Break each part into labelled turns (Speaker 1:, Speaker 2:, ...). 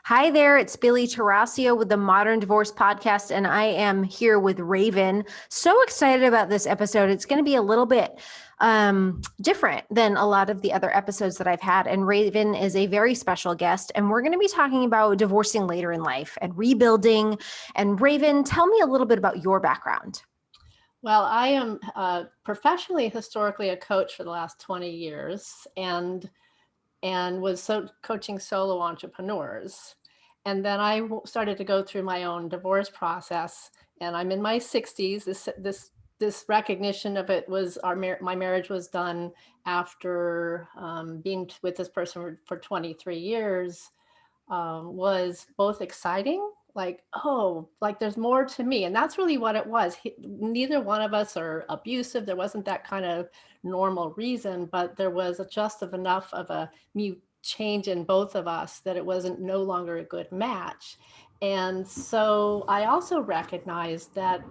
Speaker 1: Hi there, it's Billy Tarasio with the Modern Divorce Podcast, and I am here with Raven. So excited about this episode. It's going to be a little bit different than a lot of the other episodes that I've had. And Raven is a very special guest, and we're going to be talking about divorcing later in life and rebuilding. And Raven, tell me a little bit about your background.
Speaker 2: Well, I am professionally, historically, a coach for the last 20 years and was coaching solo entrepreneurs. And then I started to go through my own divorce process, and I'm in my 60s. This recognition of it was my marriage was done after being with this person for 23 years. Was both exciting, like, oh, like there's more to me. And that's really what it was. Neither one of us are abusive. There wasn't that kind of normal reason, but there was just enough of a change in both of us that it wasn't no longer a good match. And so I also recognized that,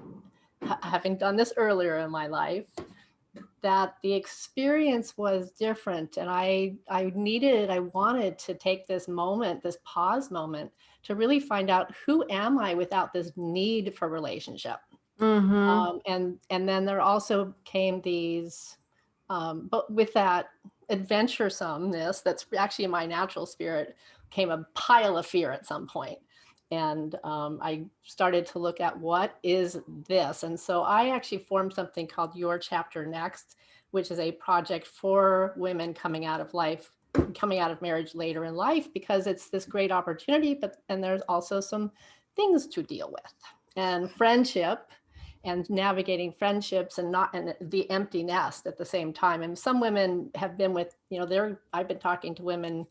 Speaker 2: having done this earlier in my life, that the experience was different, and I wanted to take this moment, this pause moment, to really find out, who am I without this need for relationship?
Speaker 1: Mm-hmm.
Speaker 2: And then there also came these, but with that adventuresomeness that's actually in my natural spirit, came a pile of fear at some point. And I started to look at, what is this? And so I actually formed something called Your Chapter Next, which is a project for women coming out of marriage later in life, because it's this great opportunity, and there's also some things to deal with, and friendship, and navigating friendships, and the empty nest at the same time. And some women have been with, I've been talking to women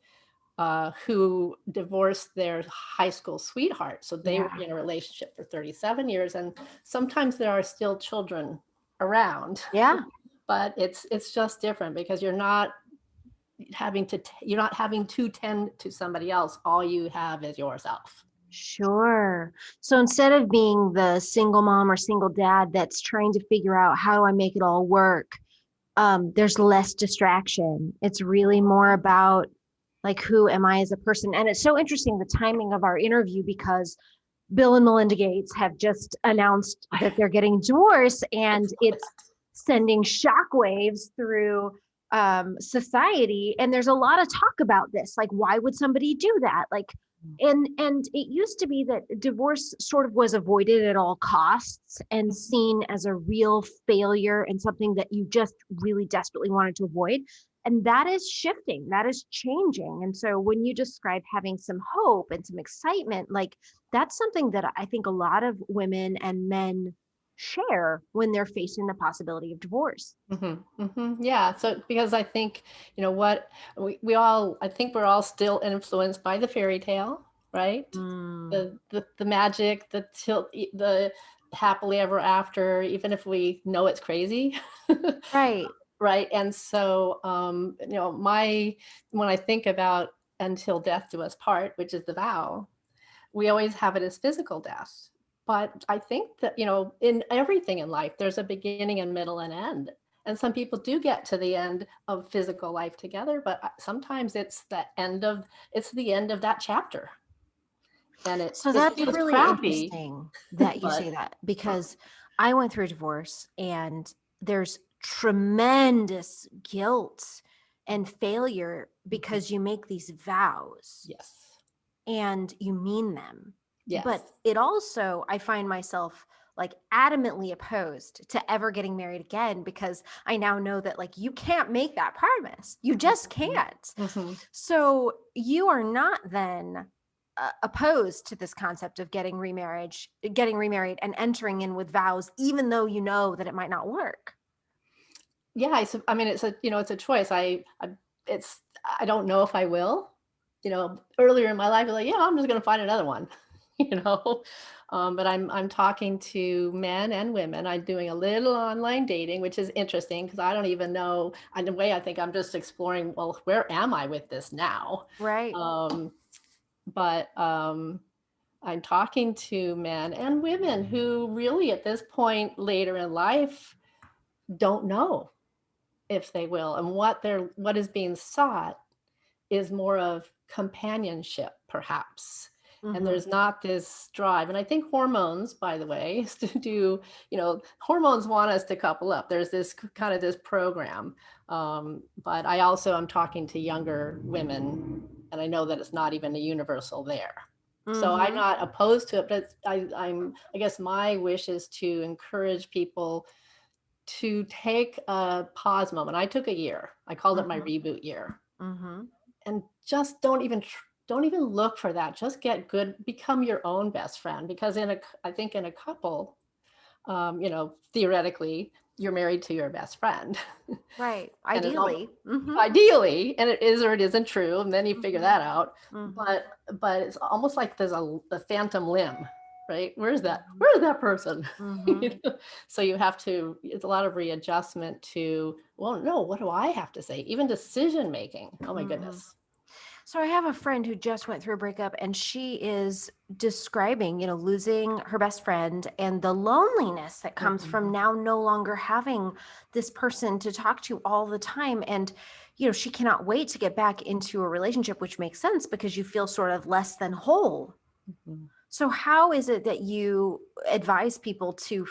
Speaker 2: who divorced their high school sweetheart. So they were in a relationship for 37 years, and sometimes there are still children around.
Speaker 1: Yeah.
Speaker 2: But it's just different, because you're not having to tend to somebody else. All you have is yourself.
Speaker 1: Sure. So instead of being the single mom or single dad that's trying to figure out how do I make it all work, there's less distraction. It's really more about like, who am I as a person? And it's so interesting, the timing of our interview, because Bill and Melinda Gates have just announced that they're getting divorced, and it's sending shockwaves through society. And there's a lot of talk about this. Like, why would somebody do that? Like, and it used to be that divorce sort of was avoided at all costs and seen as a real failure and something that you just really desperately wanted to avoid. And that is shifting, that is changing. And so when you describe having some hope and some excitement, like, that's something that I think a lot of women and men share when they're facing the possibility of divorce.
Speaker 2: Mm-hmm, mm-hmm. Yeah. So, because I think, what I think we're all still influenced by the fairy tale, right?
Speaker 1: Mm.
Speaker 2: The magic, the happily ever after, even if we know it's crazy.
Speaker 1: Right.
Speaker 2: Right. And so, when I think about until death do us part, which is the vow, we always have it as physical death. But I think that, in everything in life, there's a beginning and middle and end. And some people do get to the end of physical life together, but sometimes it's the end of that chapter. And
Speaker 1: So
Speaker 2: it
Speaker 1: that's
Speaker 2: feels
Speaker 1: really
Speaker 2: crappy,
Speaker 1: interesting that you say
Speaker 2: but
Speaker 1: that, because I went through a divorce, and there's tremendous guilt and failure because you make these vows
Speaker 2: yes.
Speaker 1: and you mean them.
Speaker 2: Yes.
Speaker 1: But it also, I find myself like adamantly opposed to ever getting married again, because I now know that, like, you can't make that promise. You just can't.
Speaker 2: Mm-hmm.
Speaker 1: So you are not then opposed to this concept of getting remarried and entering in with vows, even though you know that it might not work.
Speaker 2: Yeah, I mean, it's a choice. I don't know if I will. Earlier in my life, I was like, yeah, I'm just going to find another one. you know. But I'm talking to men and women. I'm doing a little online dating, which is interesting because I don't even know. In a way, I think I'm just exploring. Well, where am I with this now?
Speaker 1: Right.
Speaker 2: But I'm talking to men and women who really, at this point later in life, don't know if they will, and what is being sought is more of companionship, perhaps, And there's not this drive. And I think hormones, by the way, is to do, hormones want us to couple up. There's this kind of this program. But I also am talking to younger women, and I know that it's not even a universal there. So I'm not opposed to it, but I guess my wish is to encourage people to take a pause moment. I took a year. I called it my reboot year. And just don't even look for that. Just get good, become your own best friend. Because I think in a couple, theoretically, you're married to your best friend.
Speaker 1: Right.
Speaker 2: And
Speaker 1: Ideally.
Speaker 2: ideally, and it is or it isn't true, and then you figure that out. But it's almost like there's a phantom limb, right? Where's that person? So you have to, it's a lot of readjustment to, well, no, what do I have to say? Even decision making. Oh my goodness.
Speaker 1: So I have a friend who just went through a breakup, and she is describing, losing her best friend and the loneliness that comes from now no longer having this person to talk to all the time. And, she cannot wait to get back into a relationship, which makes sense because you feel sort of less than whole. So how is it that you advise people to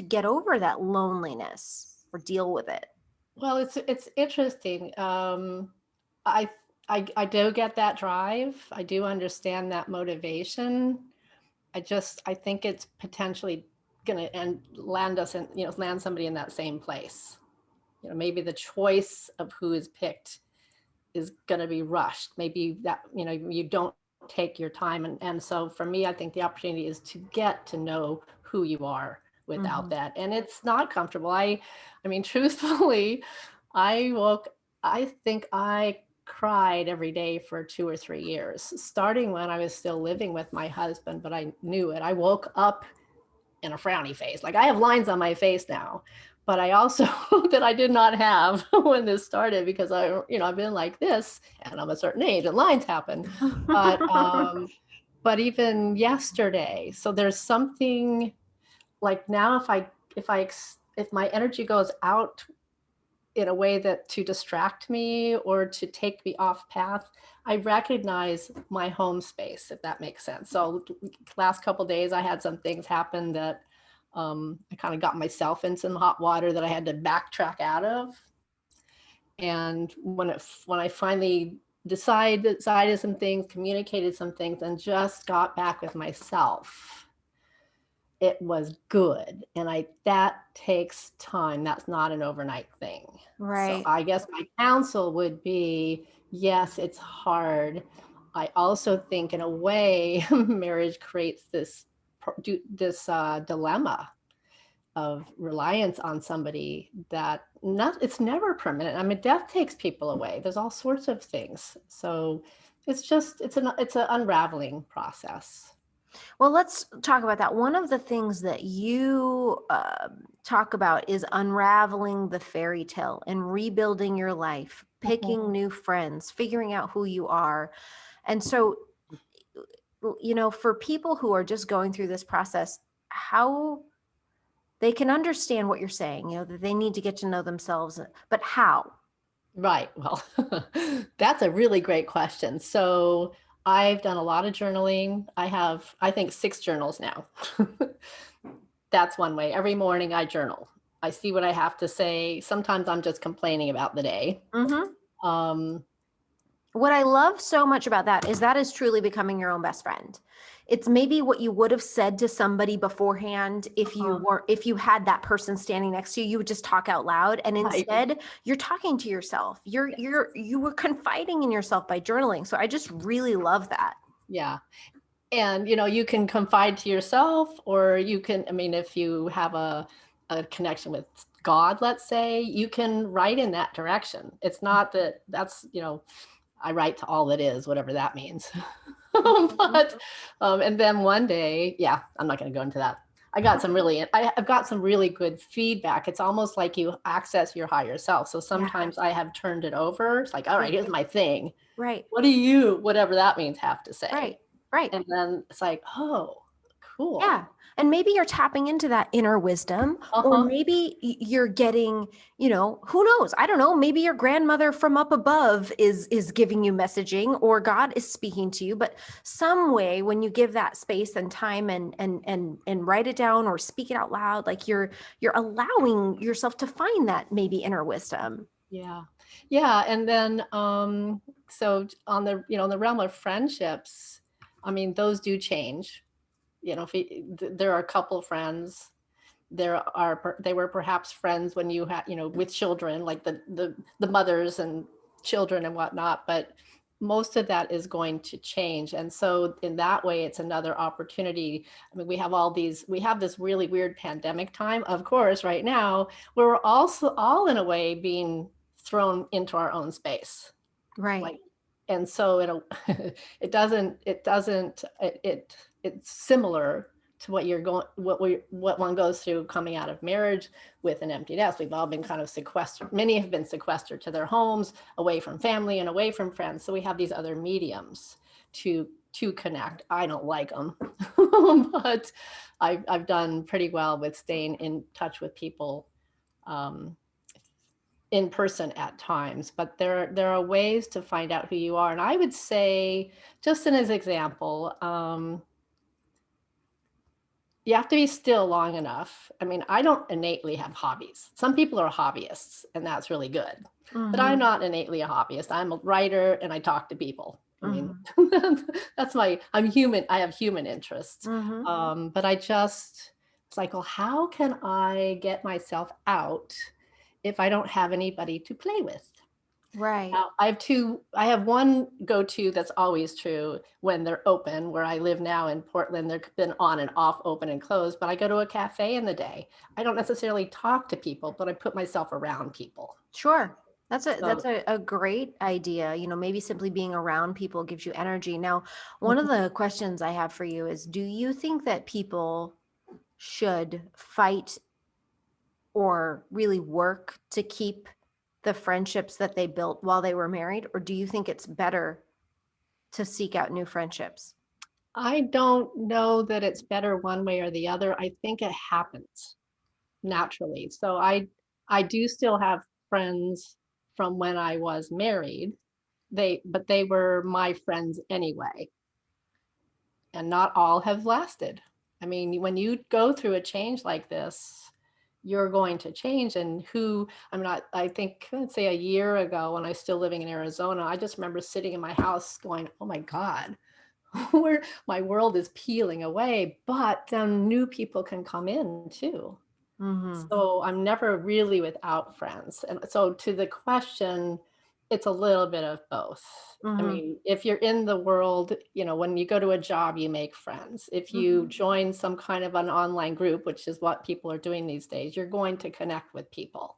Speaker 1: get over that loneliness or deal with it?
Speaker 2: Well, it's interesting. I do get that drive. I do understand that motivation. I think it's potentially going to land us in, land somebody in that same place. Maybe the choice of who is picked is going to be rushed. Maybe that, you don't take your time. And so for me, I think the opportunity is to get to know who you are without that. And it's not comfortable. I mean, truthfully, I think I cried every day for 2 or 3 years, starting when I was still living with my husband, but I knew it. I woke up in a frowny face. Like I have lines on my face now, but I also that I did not have when this started, because I've been like this and I'm a certain age and lines happen. But even yesterday, so there's something like now if my energy goes out in a way that to distract me or to take me off path, I recognize my home space, if that makes sense. So last couple of days, I had some things happen that I kind of got myself in some hot water that I had to backtrack out of. And when I finally decided some things, communicated some things, and just got back with myself, it was good. And that takes time. That's not an overnight thing.
Speaker 1: Right.
Speaker 2: So I guess my counsel would be, yes, it's hard. I also think in a way, marriage creates this dilemma of reliance on somebody that it's never permanent. I mean, death takes people away. There's all sorts of things. So it's an unraveling process.
Speaker 1: Well, let's talk about that. One of the things that you talk about is unraveling the fairy tale and rebuilding your life, picking new friends, figuring out who you are. And so, for people who are just going through this process, how they can understand what you're saying, that they need to get to know themselves, but how?
Speaker 2: Right. Well, that's a really great question. So I've done a lot of journaling. I have, I think, 6 journals now. That's one way. Every morning I journal. I see what I have to say. Sometimes I'm just complaining about the day.
Speaker 1: What I love so much about that is truly becoming your own best friend. It's maybe what you would have said to somebody beforehand if you had that person standing next to you, you would just talk out loud. And instead you're talking to yourself. You were confiding in yourself by journaling. So I just really love that.
Speaker 2: Yeah. And, you can confide to yourself, or you can, I mean, if you have a connection with God, let's say, you can write in that direction. It's not that's, I write to all that is, whatever that means. But, and then one day, yeah, I'm not going to go into that. I've got some really good feedback. It's almost like you access your higher self. So sometimes I have turned it over. It's like, all right, here's my thing.
Speaker 1: Right.
Speaker 2: What do you, whatever that means, have to say?
Speaker 1: Right.
Speaker 2: And then it's like, oh, Cool.
Speaker 1: Yeah. And maybe you're tapping into that inner wisdom, or
Speaker 2: Uh-huh.
Speaker 1: maybe you're getting, who knows? I don't know. Maybe your grandmother from up above is giving you messaging, or God is speaking to you, but some way when you give that space and time and write it down or speak it out loud, like you're allowing yourself to find that maybe inner wisdom.
Speaker 2: Yeah. Yeah. And then, so on the, in the realm of friendships, I mean, those do change. There are a couple friends, they were perhaps friends when you had, with children, like the mothers and children and whatnot, but most of that is going to change. And so in that way, it's another opportunity. I mean, we have this really weird pandemic time, of course, right now, where we're also all in a way being thrown into our own space.
Speaker 1: Right.
Speaker 2: Like, and so it's similar to what one goes through coming out of marriage with an empty nest. We've all been kind of sequestered. Many have been sequestered to their homes, away from family and away from friends. So we have these other mediums to connect. I don't like them, but I've done pretty well with staying in touch with people um, in person at times, but there are ways to find out who you are. And I would say, just as an example, you have to be still long enough. I mean, I don't innately have hobbies. Some people are hobbyists, and that's really good. But I'm
Speaker 1: Mm-hmm.
Speaker 2: not innately a hobbyist. I'm a writer, and I talk to people. I mean,
Speaker 1: Mm-hmm.
Speaker 2: I'm human. I have human interests.
Speaker 1: Mm-hmm.
Speaker 2: But it's like, well, how can I get myself out if I don't have anybody to play with?
Speaker 1: Right.
Speaker 2: Now, I have one go-to that's always true when they're open. Where I live now in Portland, they've been on and off, open and closed, but I go to a cafe in the day. I don't necessarily talk to people, but I put myself around people.
Speaker 1: Sure. That's
Speaker 2: So,
Speaker 1: a great idea. Maybe simply being around people gives you energy. Now, one of the questions I have for you is, do you think that people should fight or really work to keep the friendships that they built while they were married? Or do you think it's better to seek out new friendships?
Speaker 2: I don't know that it's better one way or the other. I think it happens naturally. So I do still have friends from when I was married. But they were my friends anyway, and not all have lasted. I mean, when you go through a change like this, you're going to change. And I think, let's say a year ago when I was still living in Arizona, I just remember sitting in my house going, oh my God, where my world is peeling away. But then new people can come in too.
Speaker 1: Mm-hmm.
Speaker 2: So I'm never really without friends. And so to the question, it's a little bit of both. I
Speaker 1: Mm-hmm.
Speaker 2: mean, if you're in the world, when you go to a job, you make friends. If you
Speaker 1: Mm-hmm.
Speaker 2: join some kind of an online group, which is what people are doing these days, you're going to connect with people.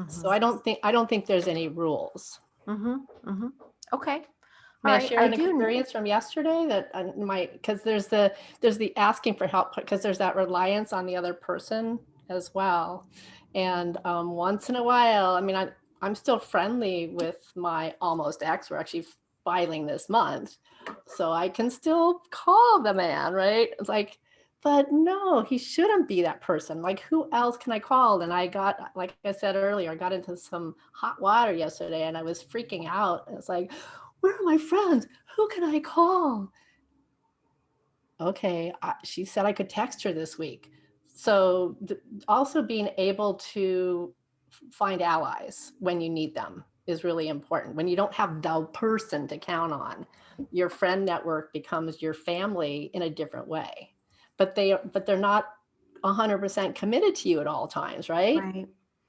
Speaker 2: So
Speaker 1: Mm-hmm.
Speaker 2: I don't think there's any rules.
Speaker 1: Mm-hmm. Mm-hmm. Okay. All
Speaker 2: May I
Speaker 1: right.
Speaker 2: share
Speaker 1: I
Speaker 2: an
Speaker 1: do.
Speaker 2: experience from yesterday that because there's the asking for help, because there's that reliance on the other person as well. And once in a while, I mean, I'm still friendly with my almost ex. We're actually filing this month, so I can still call the man, right? It's like, but no, he shouldn't be that person. Like, who else can I call? And like I said earlier, I got into some hot water yesterday, and I was freaking out. It's like, where are my friends? Who can I call? Okay, she said I could text her this week. So also being able to find allies when you need them is really important. When you don't have the person to count on, your friend network becomes your family in a different way. But they're not 100% committed to you at all times, right?
Speaker 1: Right.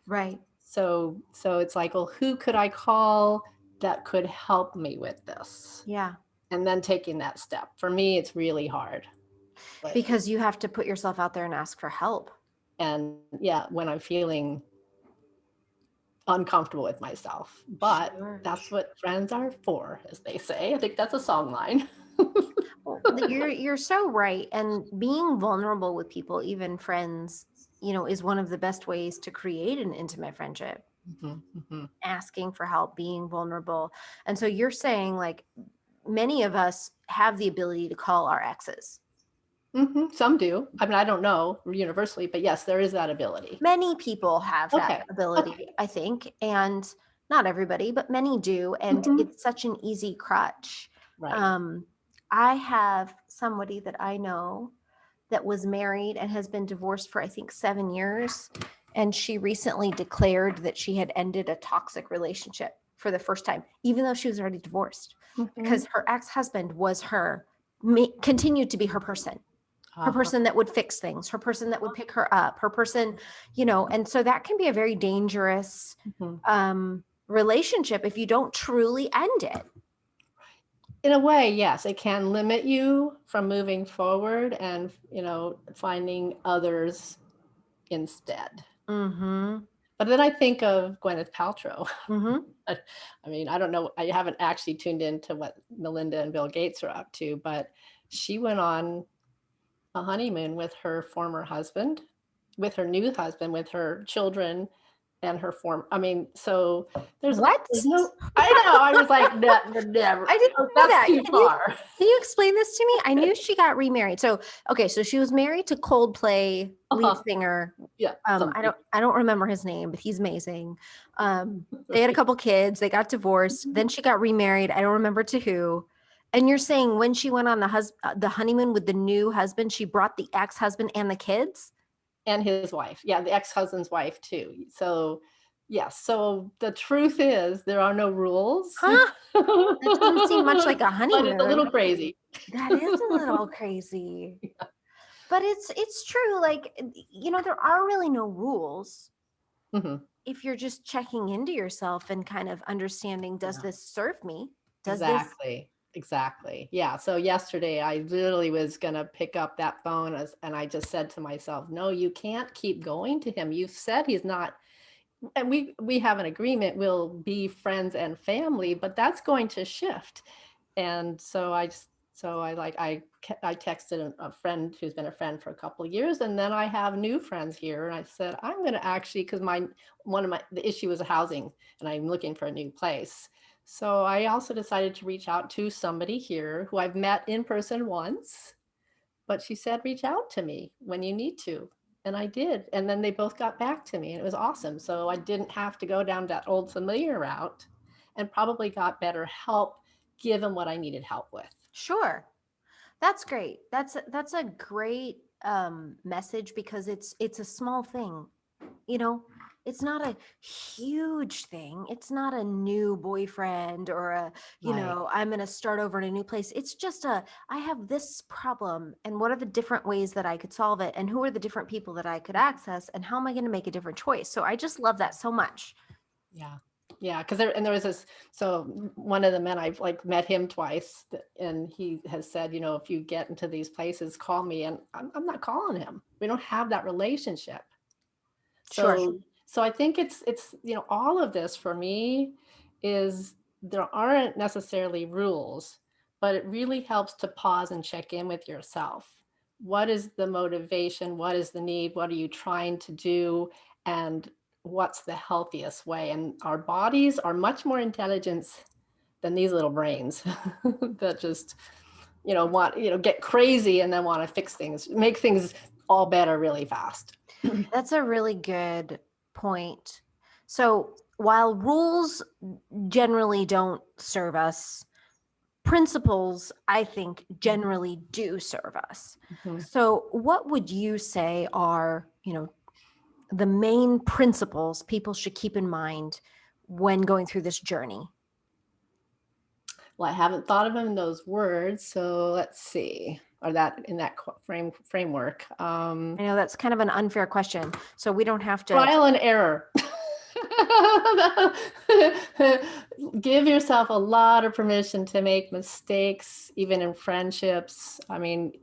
Speaker 1: Right.
Speaker 2: So it's like, well, who could I call that could help me with this?
Speaker 1: Yeah.
Speaker 2: And then taking that step. For me, it's really hard. But
Speaker 1: Because you have to put yourself out there and ask for help.
Speaker 2: and yeah, when I'm feeling uncomfortable with myself. But
Speaker 1: Sure.
Speaker 2: that's what friends are for, as they say. I think that's a song line.
Speaker 1: Well, you're so right. And being vulnerable with people, even friends, is one of the best ways to create an intimate friendship.
Speaker 2: Mhm, mhm.
Speaker 1: Asking for help, being vulnerable. And so you're saying, like, many of us have the ability to call our exes.
Speaker 2: Some do. I mean, I don't know universally, but yes, there is that ability.
Speaker 1: Many people have that
Speaker 2: Okay.
Speaker 1: ability, I think, and not everybody, but many do, and
Speaker 2: Mhm.
Speaker 1: it's such an easy crutch.
Speaker 2: Right.
Speaker 1: Um, I have somebody that I know that was married and has been divorced for I think 7 years, and she recently declared that she had ended a toxic relationship for the first time, even though she was already divorced,
Speaker 2: Mhm.
Speaker 1: because her ex-husband was continued to be her
Speaker 2: Uh-huh.
Speaker 1: person that would fix things, her person that would pick her up, her person, and so that can be a very dangerous
Speaker 2: Mhm.
Speaker 1: relationship if you don't truly end it.
Speaker 2: In a way, yes, it can limit you from moving forward and, finding others instead.
Speaker 1: Mm-hmm.
Speaker 2: But then I think of Gwyneth Paltrow.
Speaker 1: Mm-hmm.
Speaker 2: I mean, I don't know, I haven't actually tuned into what Melinda and Bill Gates are up to, but she went on a honeymoon with her former husband, with her new husband, with her children, and her I mean, so
Speaker 1: What?
Speaker 2: there's no, I know, I was like, never,
Speaker 1: I didn't know
Speaker 2: that's
Speaker 1: that.
Speaker 2: too far.
Speaker 1: Can you explain this to me? I knew she got remarried. So, okay, so she was married to Coldplay lead singer.
Speaker 2: Yeah,
Speaker 1: I don't remember his name, but he's amazing. They had a couple kids. They got divorced. Then she got remarried. I don't remember to who. And you're saying when she went on the honeymoon with the new husband, she brought the ex-husband and the kids?
Speaker 2: and his wife. Yeah, the ex-husband's wife too. So, yes. So the truth is there are no rules.
Speaker 1: Huh? That doesn't seem much like a
Speaker 2: But it's a little
Speaker 1: honeymoon.
Speaker 2: crazy.
Speaker 1: That is a little crazy. But it's true. Like, there are really no rules
Speaker 2: Mhm.
Speaker 1: if you're just checking into yourself and kind of understanding, does
Speaker 2: Yeah.
Speaker 1: this serve me? Does this?
Speaker 2: Exactly. Exactly. Yeah. So yesterday I literally was going to pick up that phone and I just said to myself, no, you can't keep going to him. You've said he's not, and we have an agreement, we'll be friends and family, but that's going to shift. And so I texted a friend who's been a friend for a couple of years, and then I have new friends here, and I said I'm going to actually, because the issue was housing, and I'm looking for a new place. So I also decided to reach out to somebody here who I've met in person once, but she said reach out to me when you need to. And I did. And then they both got back to me and it was awesome. So I didn't have to go down that old familiar route and probably got better help given what I needed help with.
Speaker 1: Sure. That's great. That's a great message because it's a small thing. You know, it's not a huge thing. It's not a new boyfriend or
Speaker 2: Right.
Speaker 1: I'm going to start over in a new place. It's just I have this problem and what are the different ways that I could solve it and who are the different people that I could access and how am I going to make a different choice? So I just love that so much.
Speaker 2: Yeah. Yeah. There was this, so one of the men, I've met him twice and he has said, if you get into these places, call me. And I'm not calling him. We don't have that relationship.
Speaker 1: Sure.
Speaker 2: So I think it's all of this for me is there aren't necessarily rules, but it really helps to pause and check in with yourself. What is the motivation? What is the need? What are you trying to do? And what's the healthiest way? And our bodies are much more intelligent than these little brains that just, want, get crazy and then want to fix things, make things all better really fast.
Speaker 1: That's a really good point. So while rules generally don't serve us, principles, I think, generally do serve us.
Speaker 2: Mhm.
Speaker 1: So what would you say are, the main principles people should keep in mind when going through this journey?
Speaker 2: Well, I haven't thought of them in those words, so let's see. Or that in that framework.
Speaker 1: I know that's kind of an unfair question, so we don't have to.
Speaker 2: Trial and error. Give yourself a lot of permission to make mistakes, even in friendships. I mean,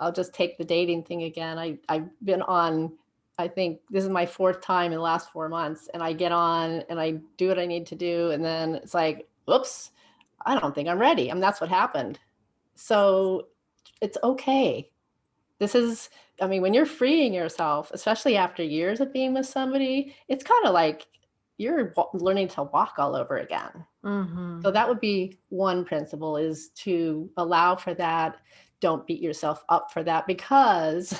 Speaker 2: I'll just take the dating thing again. I've been on, I think this is my 4th time in the last 4 months, and I get on and I do what I need to do, and then it's like, oops, I don't think I'm ready. I mean, that's what happened. So it's okay. When you're freeing yourself, especially after years of being with somebody, it's kind of like you're learning to walk all over again.
Speaker 1: Mm-hmm.
Speaker 2: So that would be one principle, is to allow for that, don't beat yourself up for that, because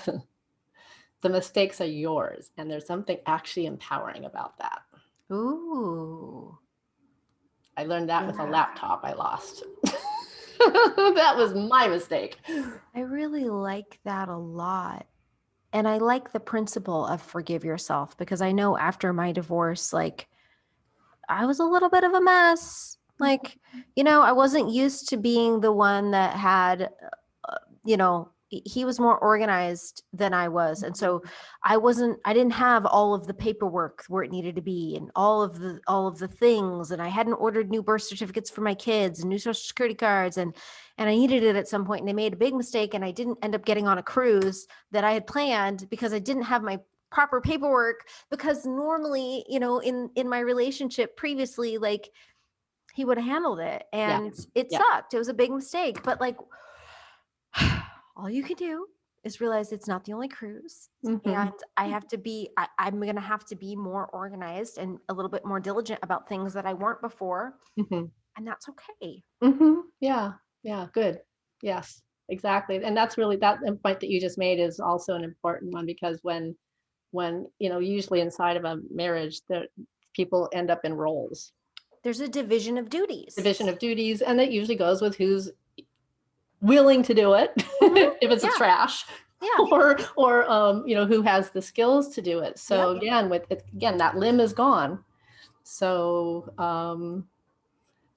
Speaker 2: the mistakes are yours. And there's something actually empowering about that.
Speaker 1: Ooh.
Speaker 2: I learned that with a
Speaker 1: Yeah.
Speaker 2: laptop I lost. That was my mistake.
Speaker 1: I really like that a lot. And I like the principle of forgive yourself, because I know after my divorce, like I was a little bit of a mess. Like, I wasn't used to being the one that had, he was more organized than I was. And so I didn't have all of the paperwork where it needed to be, and all of the things. And I hadn't ordered new birth certificates for my kids and new social security cards. And I needed it at some point, and they made a big mistake. And I didn't end up getting on a cruise that I had planned because I didn't have my proper paperwork, because normally, in my relationship previously, like he would have handled it,
Speaker 2: Yeah.
Speaker 1: and it
Speaker 2: Yeah.
Speaker 1: sucked. It was a big mistake, but like all you can do is realize it's not the only cruise.
Speaker 2: Mhm.
Speaker 1: And I'm going to have to be more organized and a little bit more diligent about things that I weren't before.
Speaker 2: Mhm.
Speaker 1: And that's okay.
Speaker 2: Yeah. Yeah. Good. Yes, exactly. And that's really, that point that you just made is also an important one, because when usually inside of a marriage, that people end up in roles,
Speaker 1: There's a division of duties.
Speaker 2: and that usually goes with who's willing to do it, if it's a
Speaker 1: Yeah.
Speaker 2: trash,
Speaker 1: Yeah.
Speaker 2: or who has the skills to do it. So
Speaker 1: Yep.
Speaker 2: again, that limb is gone. So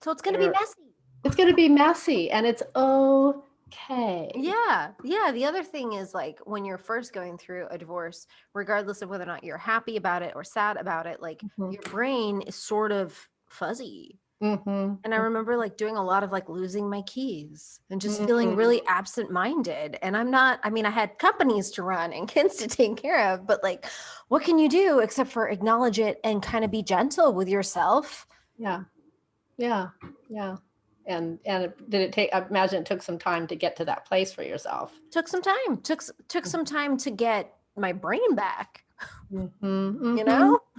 Speaker 1: So it's going to be messy.
Speaker 2: it's going to be messy, and it's okay.
Speaker 1: Yeah. Yeah. The other thing is, like, when you're first going through a divorce, regardless of whether or not you're happy about it or sad about it, like your brain is sort of fuzzy. And I remember like doing a lot of like losing my keys and just feeling really absent-minded. And I had companies to run and kids to take care of, but like, what can you do except for acknowledge it and kind of be gentle with yourself?
Speaker 2: Yeah. Yeah. Yeah. And did it take, I imagine it took some time to get to that place for yourself.
Speaker 1: Took some time, took some time to get my brain back.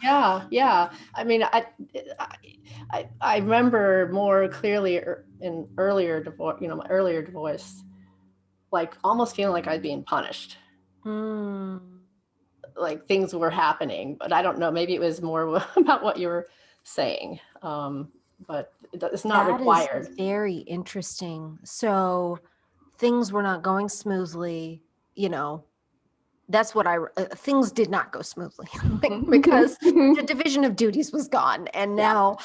Speaker 2: Yeah. Yeah. I mean, I remember more clearly in earlier divorce, my earlier divorce, like almost feeling like I was being punished. Like things were happening, but I don't know, maybe it was more about what you were saying. But it's not required.
Speaker 1: That is very interesting. So things were not going smoothly, that's what things did not go smoothly because the division of duties was gone. And now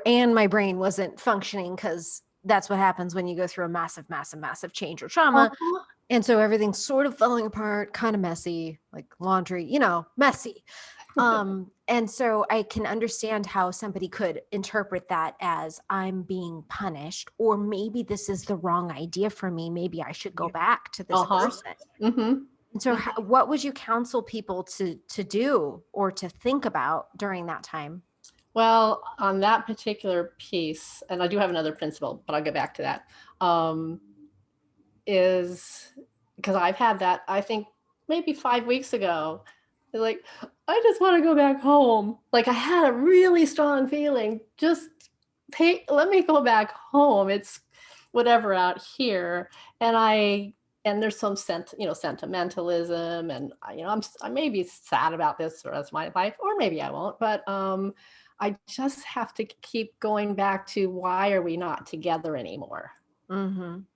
Speaker 1: and my brain wasn't functioning, because that's what happens when you go through a massive, massive, massive change or trauma. And so everything's sort of falling apart, kind of messy, like laundry, messy. And so I can understand how somebody could interpret that as I'm being punished, or maybe this is the wrong idea for me. Maybe I should go back to this person. And so what would you counsel people to do or to think about during that time?
Speaker 2: Well, on that particular piece, and I do have another principle, but I'll get back to that, is because I've had that, I think maybe 5 weeks ago, like, I just want to go back home. Like I had a really strong feeling, just let me go back home. It's whatever out here. And there's some sentimentalism, and I may be sad about this the rest of my life, or maybe I won't, but I just have to keep going back to, why are we not together anymore?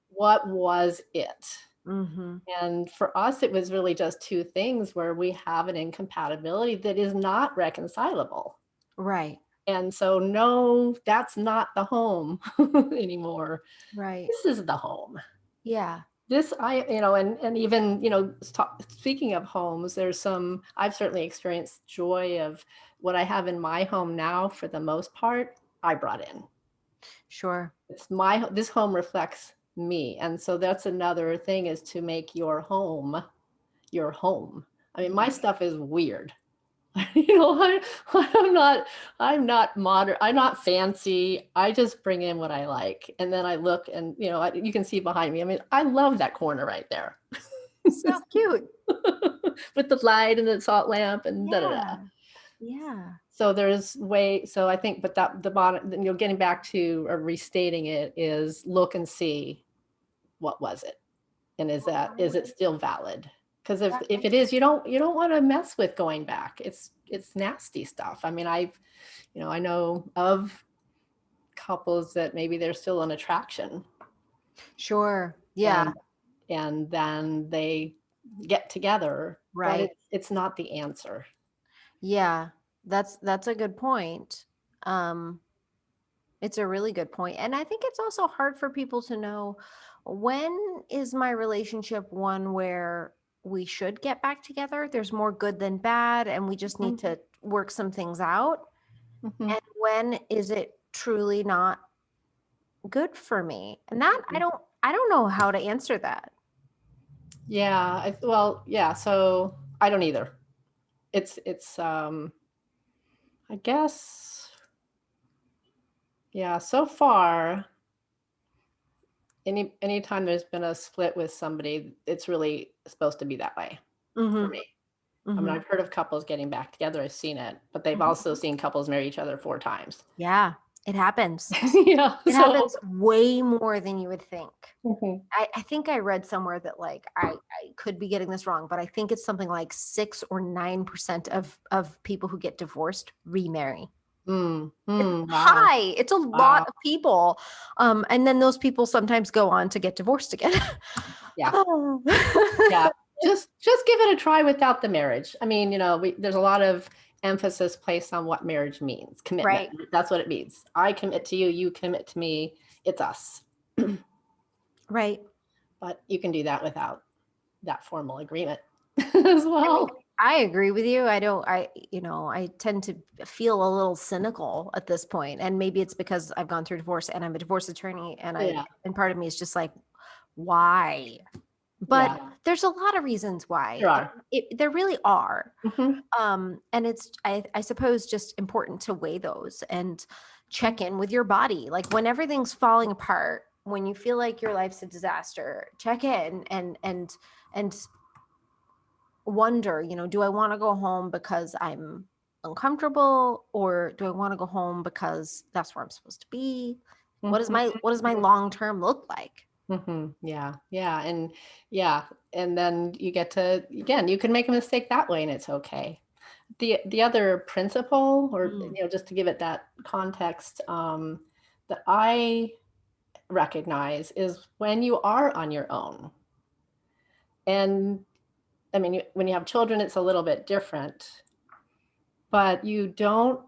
Speaker 2: What was it? And for us, it was really just two things where we have an incompatibility that is not reconcilable.
Speaker 1: Right.
Speaker 2: And so, no, that's not the home anymore.
Speaker 1: Right.
Speaker 2: This is the home.
Speaker 1: Yeah.
Speaker 2: And even, speaking of homes, I've certainly experienced joy of what I have in my home now. For the most part, I brought in.
Speaker 1: Sure.
Speaker 2: This home reflects me. And so that's another thing, is to make your home your home. I mean, my stuff is weird. I'm not modern. I'm not fancy. I just bring in what I like. And then I look, and, you can see behind me. I mean, I love that corner right there.
Speaker 1: So cute.
Speaker 2: With the light and the salt lamp and
Speaker 1: Yeah. Yeah.
Speaker 2: So so I think, but the bottom, getting back to, or restating it, is look and see, what was it? And is it still valid? Because if it is, you don't want to mess with going back. It's nasty stuff. I mean, I know of couples that maybe there's still an attraction.
Speaker 1: Sure. Yeah.
Speaker 2: And then they get together,
Speaker 1: Right.
Speaker 2: but it's not the answer.
Speaker 1: Yeah. That's a good point. Um, it's a really good point. And I think it's also hard for people to know, when is my relationship one where we should get back together? There's more good than bad, and we just need to work some things out.
Speaker 2: Mhm.
Speaker 1: And when is it truly not good for me? And that I don't know how to answer that.
Speaker 2: Yeah. Well, yeah. So I don't either. It's I guess, yeah, so far, anytime there's been a split with somebody, it's really supposed to be that way for
Speaker 1: Mhm.
Speaker 2: me. I mean,
Speaker 1: Mhm.
Speaker 2: I've heard of couples getting back together. I've seen it, but they've also seen couples marry each other 4 times.
Speaker 1: Yeah, it happens.
Speaker 2: Yeah.
Speaker 1: It
Speaker 2: So
Speaker 1: happens way more than you would think.
Speaker 2: Mhm.
Speaker 1: I think I read somewhere that, like, I could be getting this wrong, but I think it's something like 6 or 9% of people who get divorced remarry. It's
Speaker 2: Wow.
Speaker 1: high. It's a lot
Speaker 2: Wow.
Speaker 1: of people. And then those people sometimes go on to get divorced again.
Speaker 2: Yeah.
Speaker 1: Oh.
Speaker 2: Yeah. Just give it a try without the marriage. I mean, there's a lot of emphasis placed on what marriage means. Commitment.
Speaker 1: Right.
Speaker 2: That's what it means. I commit to you, you commit to me. It's us.
Speaker 1: Right.
Speaker 2: But you can do that without that formal agreement as
Speaker 1: I mean,
Speaker 2: well.
Speaker 1: I agree with you. I tend to feel a little cynical at this point, and maybe it's because I've gone through divorce and I'm a divorce attorney,
Speaker 2: Yeah.
Speaker 1: and part of me is just like, why? But
Speaker 2: Yeah.
Speaker 1: there's a lot of reasons why.
Speaker 2: There are.
Speaker 1: There really are.
Speaker 2: Mhm.
Speaker 1: And it's, I suppose, just important to weigh those and check in with your body. Like, when everything's falling apart, when you feel like your life's a disaster, check in and wonder, do I want to go home because I'm uncomfortable, or do I want to go home because that's where I'm supposed to be? What does my long term look like?
Speaker 2: Yeah. Yeah. And then you get to, again, you can make a mistake that way and it's okay. The other principle, or
Speaker 1: Mm.
Speaker 2: just to give it that context, that I recognize is when you are on your own. And I mean, when you have children, it's a little bit different, but you don't,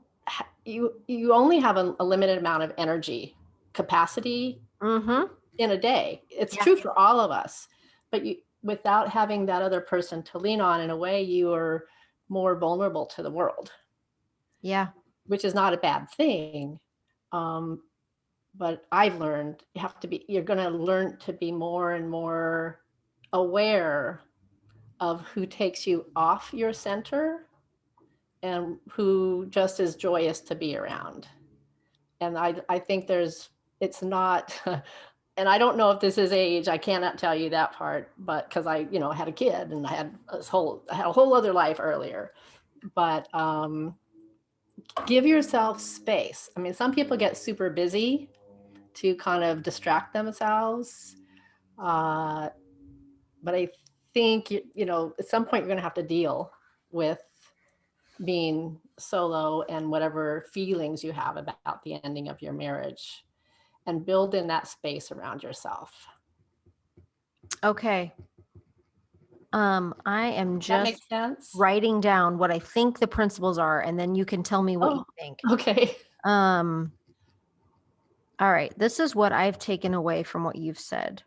Speaker 2: you only have a limited amount of energy capacity
Speaker 1: Mm-hmm.
Speaker 2: in a day. It's
Speaker 1: Yeah.
Speaker 2: true for all of us, but without having that other person to lean on, in a way, you are more vulnerable to the world,
Speaker 1: Yeah.
Speaker 2: which is not a bad thing. Um, but I've learned you're going to learn to be more and more aware of who takes you off your center and who just is joyous to be around. And I think it's not, and I don't know if this is age, I cannot tell you that part, but because I had a kid and I had a whole other life earlier, but give yourself space. I mean, some people get super busy to kind of distract themselves. Uh, but I think, at some point you're going to have to deal with being solo and whatever feelings you have about the ending of your marriage, and build in that space around yourself.
Speaker 1: Okay. I am
Speaker 2: That makes
Speaker 1: just
Speaker 2: sense?
Speaker 1: writing down what I think the principles are, and then you can tell me what you
Speaker 2: Oh,
Speaker 1: think.
Speaker 2: okay.
Speaker 1: Um, all right. This is what I've taken away from what you've said.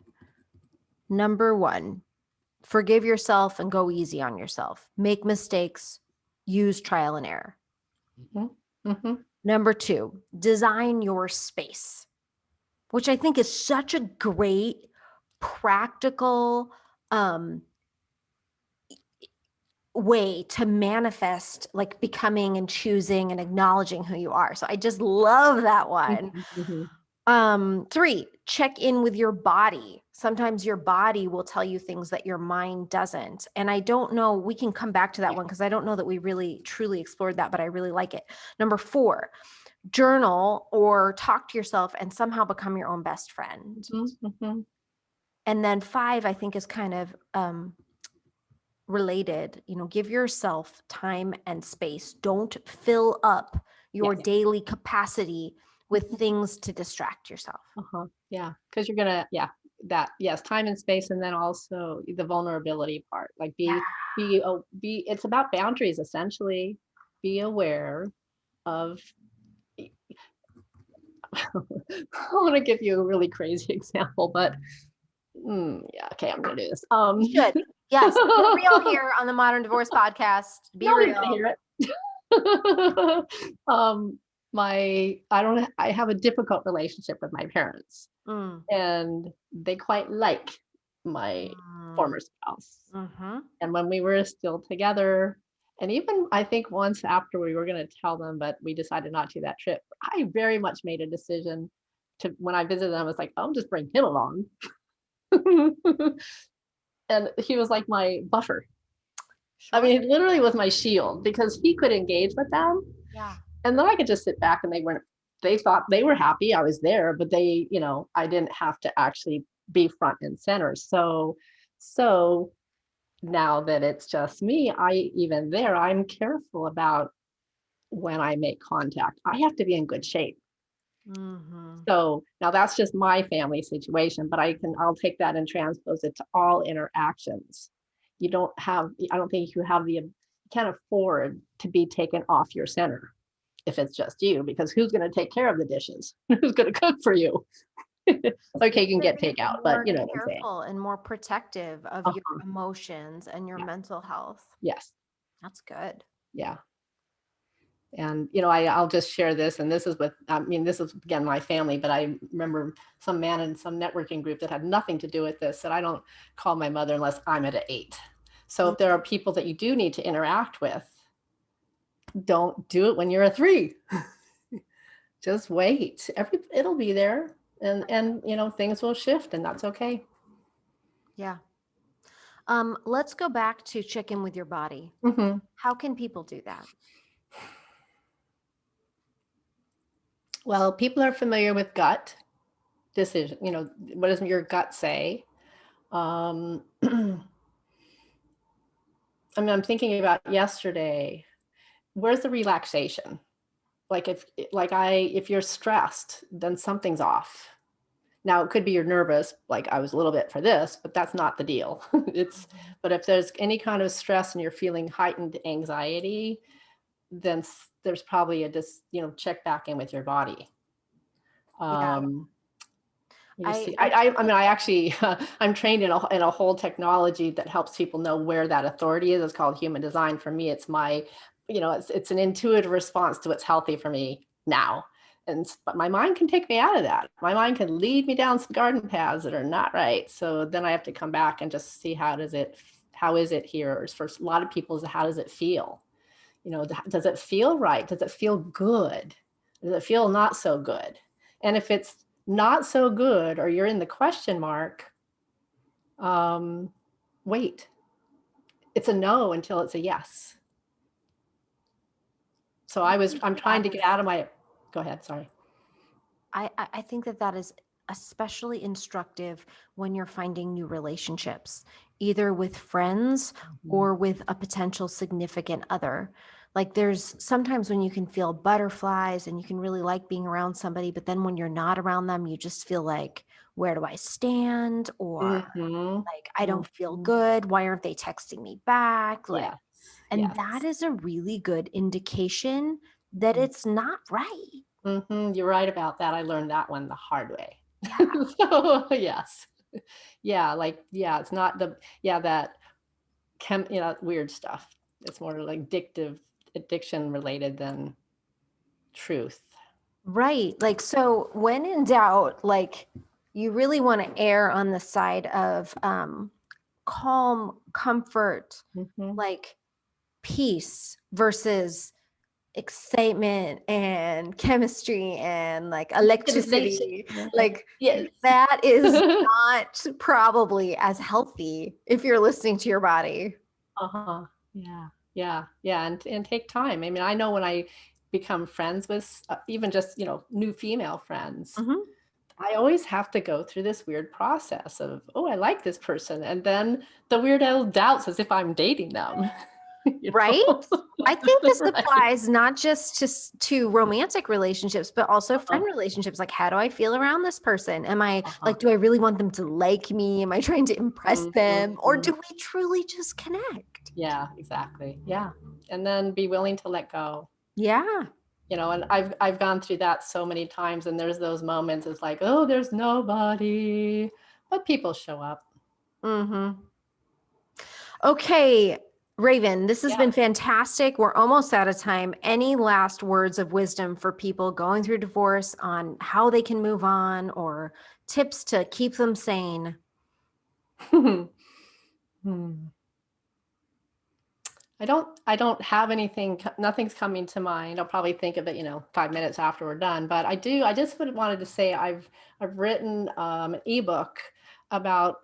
Speaker 1: Number one, forgive yourself and go easy on yourself. Make mistakes, use trial and error.
Speaker 2: Mm-hmm.
Speaker 1: Number two, design your space, which I think is such a great practical way to manifest, like, becoming and choosing and acknowledging who you are. So I just love that one.
Speaker 2: Mm-hmm.
Speaker 1: Three, check in with your body. Sometimes your body will tell you things that your mind doesn't. And I don't know, we can come back to that one because I don't know that we really truly explored that, but I really like it. Number four, journal or talk to yourself and somehow become your own best friend.
Speaker 2: Mm-hmm.
Speaker 1: And then 5, I think, is kind of related. Give yourself time and space. Don't fill up your
Speaker 2: Yes.
Speaker 1: daily capacity with things to distract yourself.
Speaker 2: Yeah, because you're gonna, yes, time and space, and then also the vulnerability part. Like it's about boundaries essentially. Be aware of. I want to give you a really crazy example, but yeah, okay, I'm gonna do this.
Speaker 1: You should. Yes, we're real here on the Modern Divorce Podcast. Be
Speaker 2: Nobody's
Speaker 1: real.
Speaker 2: gonna hear it. I have a difficult relationship with my parents, and they quite like my former spouse. And when we were still together, and even I think once after we were going to tell them, but we decided not to that trip, I very much made a decision to, when I visited them, I was like, I'll just bring him along. And he was like my buffer.
Speaker 1: Sure.
Speaker 2: I mean, it literally was my shield because he could engage with them.
Speaker 1: Yeah.
Speaker 2: And then I could just sit back and they thought they were happy. I was there, but I didn't have to actually be front and center. So now that it's just me, I'm careful about when I make contact. I have to be in good shape. So now that's just my family situation, but I'll take that and transpose it to all interactions. I don't think you can't afford to be taken off your center if it's just you, because who's going to take care of the dishes? Who's going to cook for you? Okay, you can get takeout, but you know what I'm saying.
Speaker 1: Careful and more protective of your emotions and your mental health.
Speaker 2: Yes.
Speaker 1: That's good.
Speaker 2: Yeah. And, I'll just share this, and this is again, my family, but I remember some man in some networking group that had nothing to do with this, that I don't call my mother unless I'm at an 8. So if there are people that you do need to interact with, don't do it when you're a 3. Just wait. It'll be there, and things will shift, and that's okay.
Speaker 1: Yeah. Let's go back to check in with your body. How can people do that?
Speaker 2: Well, people are familiar with gut decision. What does your gut say? I mean, I'm thinking about yesterday. Where's the relaxation? Like if you're stressed, then something's off. Now it could be you're nervous, like I was a little bit for this, but that's not the deal. But if there's any kind of stress and you're feeling heightened anxiety, then there's probably check back in with your body.
Speaker 1: Yeah.
Speaker 2: I'm trained in a whole technology that helps people know where that authority is. It's called human design. For me, it's it's an intuitive response to what's healthy for me now. But my mind can take me out of that. My mind can lead me down some garden paths that are not right. So then I have to come back and just see how is it here? For a lot of people, how does it feel? Does it feel right? Does it feel good? Does it feel not so good? And if it's not so good, or you're in the question mark, wait. It's a no until it's a yes. So I'm trying to get out of my, go ahead, sorry.
Speaker 1: I think that is especially instructive when you're finding new relationships, either with friends or with a potential significant other. Like there's sometimes when you can feel butterflies and you can really like being around somebody, but then when you're not around them, you just feel like, where do I stand? Or like, I don't feel good. Why aren't they texting me back? That is a really good indication that it's not right.
Speaker 2: You're right about that. I learned that one the hard way. Yeah. So yes. Yeah. It's not that weird stuff. It's more like addiction related than truth.
Speaker 1: Right. Like, so when in doubt, like you really want to err on the side of calm, comfort, like peace versus excitement and chemistry and like electricity. Like that is not probably as healthy if you're listening to your body.
Speaker 2: Yeah. And take time. I mean, I know when I become friends with even just new female friends, I always have to go through this weird process of, oh, I like this person. And then the weird little doubts as if I'm dating them.
Speaker 1: Right? I think this
Speaker 2: Right.
Speaker 1: applies not just to romantic relationships, but also
Speaker 2: Uh-huh.
Speaker 1: friend relationships. Like, how do I feel around this person? Am I
Speaker 2: Uh-huh.
Speaker 1: like, do I really want them to like me? Am I trying to impress them? Or
Speaker 2: Mhm.
Speaker 1: do we truly just connect?
Speaker 2: Yeah, exactly. Yeah. And then be willing to let go.
Speaker 1: Yeah.
Speaker 2: And I've gone through that so many times, and there's those moments it's like, oh, there's nobody, but people show up.
Speaker 1: Mm-hmm. Okay, Raven, this has
Speaker 2: Yeah.
Speaker 1: been fantastic. We're almost out of time. Any last words of wisdom for people going through divorce on how they can move on or tips to keep them sane?
Speaker 2: Hmm. I don't have anything, nothing's coming to mind. I'll probably think of it, 5 minutes after we're done. But I just wanted to say I've written an ebook about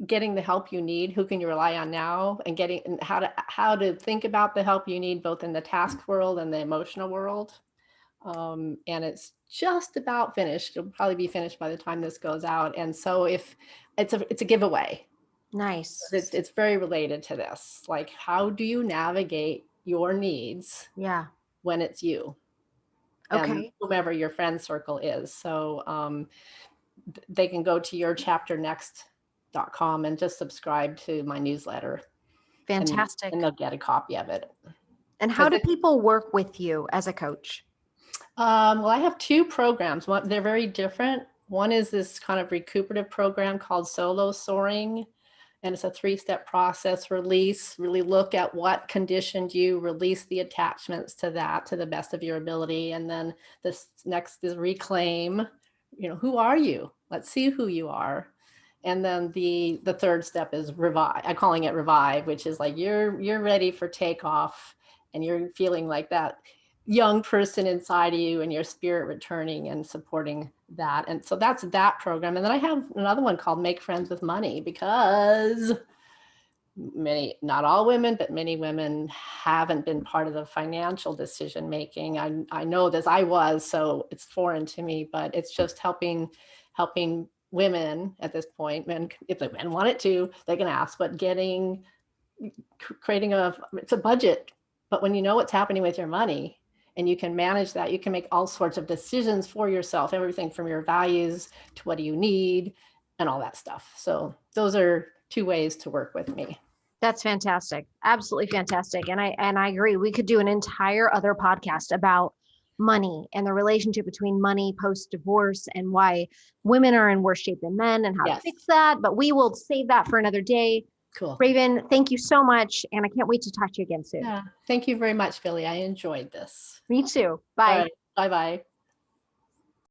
Speaker 2: getting the help you need, who can you rely on now, and getting and how to think about the help you need both in the task world and the emotional world. And it's just about finished. It'll probably be finished by the time this goes out. And so if it's a giveaway,
Speaker 1: Nice.
Speaker 2: it's very related to this. Like, how do you navigate your needs
Speaker 1: Yeah.
Speaker 2: when it's you and
Speaker 1: Okay.
Speaker 2: whomever your friend circle is? So they can go to yourchapternext.com and just subscribe to my newsletter, and
Speaker 1: Fantastic.
Speaker 2: they'll get a copy of it.
Speaker 1: And how
Speaker 2: Because
Speaker 1: do people work with you as a coach?
Speaker 2: well, I have two programs. They're very different. One is this kind of recuperative program called Solo Soaring, and it's a 3-step process. Release, really look at what conditioned you, release the attachments to that to the best of your ability. And then this next is reclaim, who are you? Let's see who you are. And then the third step is revive. I'm calling it revive, which is like you're ready for takeoff, and you're feeling like that young person inside of you and your spirit returning and supporting that. And so that's that program. And then I have another one called Make Friends with Money, because not all women, but many women haven't been part of the financial decision making. I know this, I was, so it's foreign to me, but it's just helping women at this point. Men, if the men want it to, they can ask, but creating it's a budget. But when you know what's happening with your money and you can manage that, you can make all sorts of decisions for yourself, everything from your values to what do you need and all that stuff. So those are 2 ways to work with me.
Speaker 1: That's fantastic. Absolutely fantastic. And I agree. We could do an entire other podcast about money and the relationship between money post divorce and why women are in worse shape than men and how to
Speaker 2: Yes.
Speaker 1: fix that, but we will save that for another day.
Speaker 2: Cool.
Speaker 1: Raven, thank you so much and I can't wait to talk to you again soon.
Speaker 2: Yeah. Thank you very much, Billy. I enjoyed this.
Speaker 1: Me too.
Speaker 2: All
Speaker 1: Bye.
Speaker 2: right. Bye-bye.